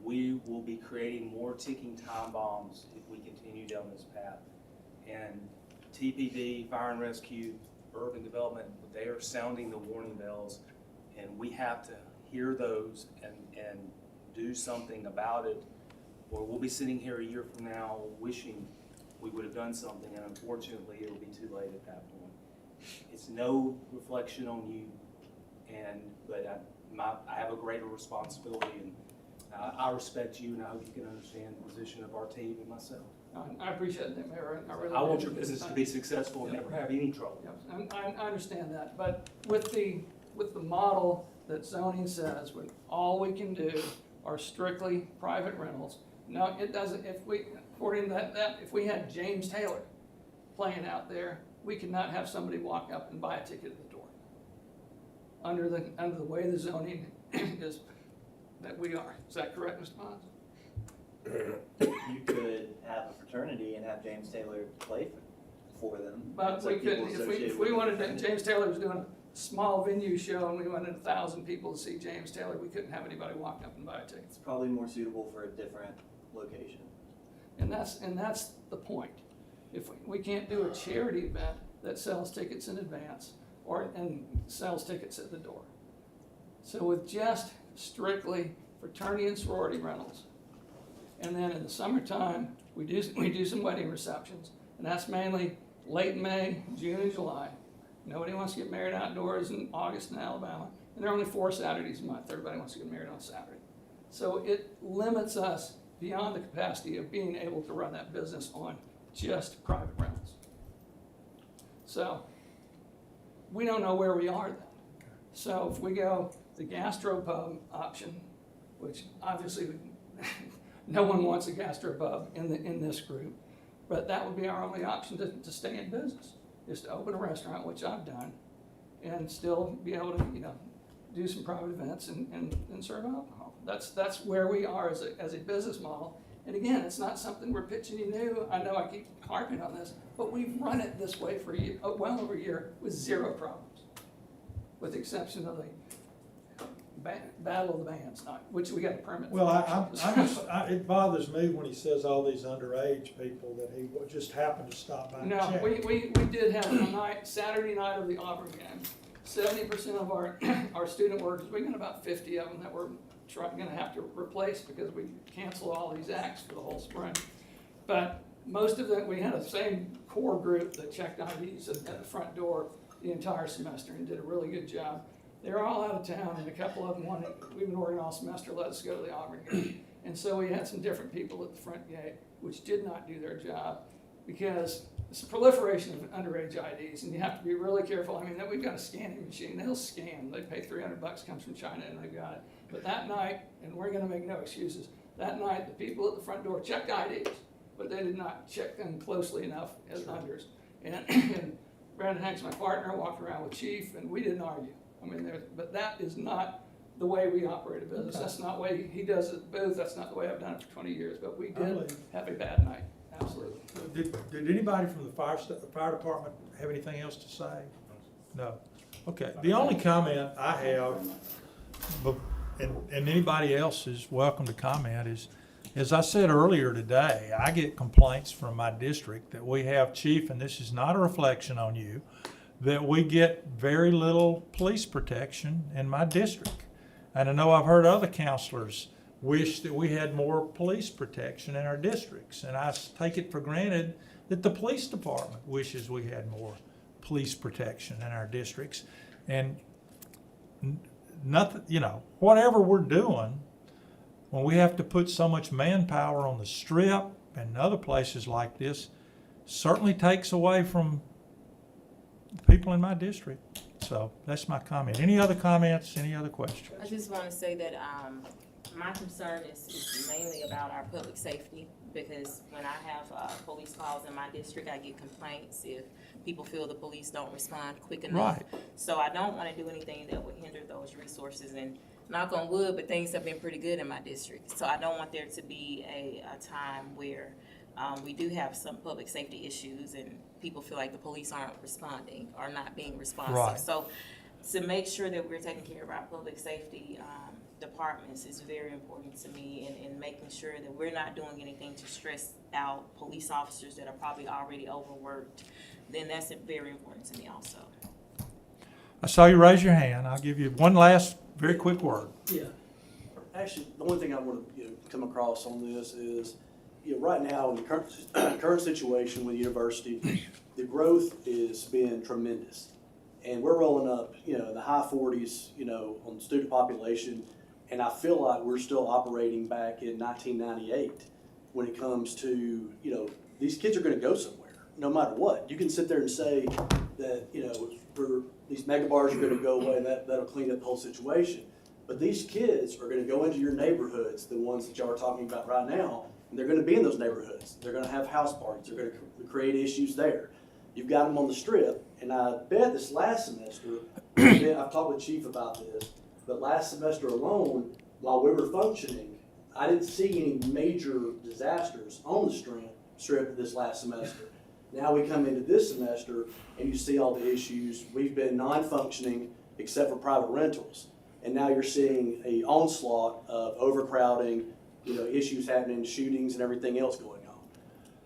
We will be creating more ticking time bombs if we continue down this path. And TPD, Fire and Rescue, Urban Development, they are sounding the warning bells, and we have to hear those and do something about it, or we'll be sitting here a year from now wishing we would have done something, and unfortunately it'll be too late at that point. It's no reflection on you, but I have a greater responsibility, and I respect you, and I hope you can understand the position of our team and myself. I appreciate that, Mayor. I want your business to be successful and never have any trouble. Yes, I understand that, but with the model that zoning says, when all we can do are strictly private rentals. No, it doesn't, according to that, if we had James Taylor playing out there, we could not have somebody walk up and buy a ticket at the door. Under the way the zoning is, that we are. Is that correct, Mr. Bonds? You could have a fraternity and have James Taylor play for them. But we could, if we wanted to, James Taylor was doing a small venue show and we wanted 1,000 people to see James Taylor, we couldn't have anybody walk up and buy a ticket. It's probably more suitable for a different location. And that's the point. If we can't do a charity event that sells tickets in advance and sells tickets at the door. So with just strictly fraternity and sorority rentals, and then in the summertime, we do some wedding receptions, and that's mainly late May, June, and July. Nobody wants to get married outdoors in August in Alabama, and there are only 4 Saturdays a month. Everybody wants to get married on Saturday. So it limits us beyond the capacity of being able to run that business on just private rentals. So we don't know where we are then. So if we go the gastropub option, which obviously no one wants a gastropub in this group, But that would be our only option to stay in business, is to open a restaurant, which I've done, and still be able to, do some private events and serve alcohol. That's where we are as a business model. And again, it's not something we're pitching you new. I know I keep harping on this, but we've run it this way for well over a year with zero problems, with the exception of the Battle of the Bands night, which we got a permit for. Well, it bothers me when he says all these underage people that he just happened to stop by and No, check. we did have a night, Saturday night of the Auburn game. 70% of our student workers, we got about 50 of them that we're gonna have to replace because we canceled all these acts for the whole spring. But most of them, we had the same core group that checked IDs at the front door the entire semester and did a really good job. They were all out of town, and a couple of them wanted, we've been working all semester, let us go to the Auburn game. And so we had some different people at the front gate, which did not do their job, because it's a proliferation of underage IDs, and you have to be really careful. I mean, we've got a scanning machine, they'll scan, they pay $300, comes from China, and they got it. But that night, and we're gonna make no excuses, that night, the people at the front door checked IDs, but they did not check them closely enough as unders. And Brandon Hanks, my partner, walked around with Chief, and we didn't argue. I mean, but that is not the way we operate a business. Okay. That's not the way he does it at Booth. That's not the way I've done it for 20 years. But we did have a bad night. Absolutely. Did anybody from the fire department have anything else to say? No. Okay. The only comment I have, and anybody else is welcome to comment, is, as I said earlier today, I get complaints from my district that we have, Chief, and this is not a reflection on you, that we get very little police protection in my district. And I know I've heard other counselors wish that we had more police protection in our districts. And I take it for granted that the police department wishes we had more police protection in our districts. And nothing, whatever we're doing, when we have to put so much manpower on the Strip and other places like this, certainly takes away from people in my district. So that's my comment. Any other comments? Any other questions? I just want to say that my concern is mainly about our public safety, because when I have police calls in my district, I get complaints if people feel the police don't respond quick enough. Right. So I don't want to do anything that would hinder those resources. And knock on wood, but things have been pretty good in my district. So I don't want there to be a time where we do have some public safety issues and people feel like the police aren't responding or not being responsive. Right. So to make sure that we're taking care of our public safety departments is very important to me, and making sure that we're not doing anything to stress out police officers that are probably already overworked. Then that's very important to me also. I saw you raise your hand. I'll give you one last very quick word. Yeah. Actually, the only thing I want to come across on this is, right now in the current situation with the university, the growth has been tremendous. And we're rolling up, the high 40s, on the student population. And I feel like we're still operating back in 1998 when it comes to, these kids are going to go somewhere, no matter what. You can sit there and say that, these mega bars are going to go away, that'll clean up the whole situation. But these kids are going to go into your neighborhoods, the ones that y'all are talking about right now, and they're going to be in those neighborhoods. They're going to have house parties. They're going to create issues there. You've got them on the Strip, and I bet this last semester, I've talked with Chief about this, but last semester alone, while we were functioning, I didn't see any major disasters on the Strip this last semester. Now we come into this semester and you see all the issues. We've been non-functioning except for private rentals. And now you're seeing an onslaught of overcrowding, issues happening, shootings and everything else going on.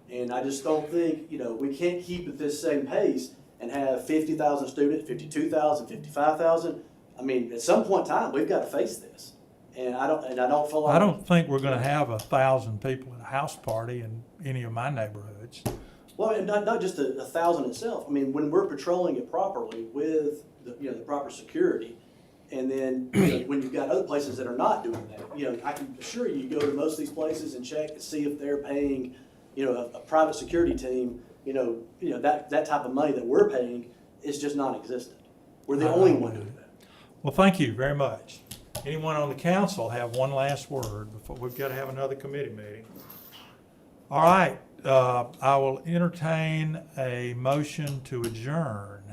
And I just don't think, we can't keep at this same pace and have 50,000 students, 52,000, 55,000. I mean, at some point in time, we've got to face this. And I don't feel like... I don't think we're going to have 1,000 people at a house party in any of my neighborhoods. Well, and not just 1,000 itself. I mean, when we're patrolling it properly with the proper security, and then when you've got other places that are not doing that, I can assure you, go to most of these places and check to see if they're paying, a private security team, that type of money that we're paying is just non-existent. We're the only one doing that. Well, thank you very much. Anyone on the council have one last word before we've got to have another committee meeting? All right. I will entertain a motion to adjourn.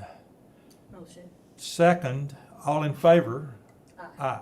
Motion. Second, all in favor? Aye.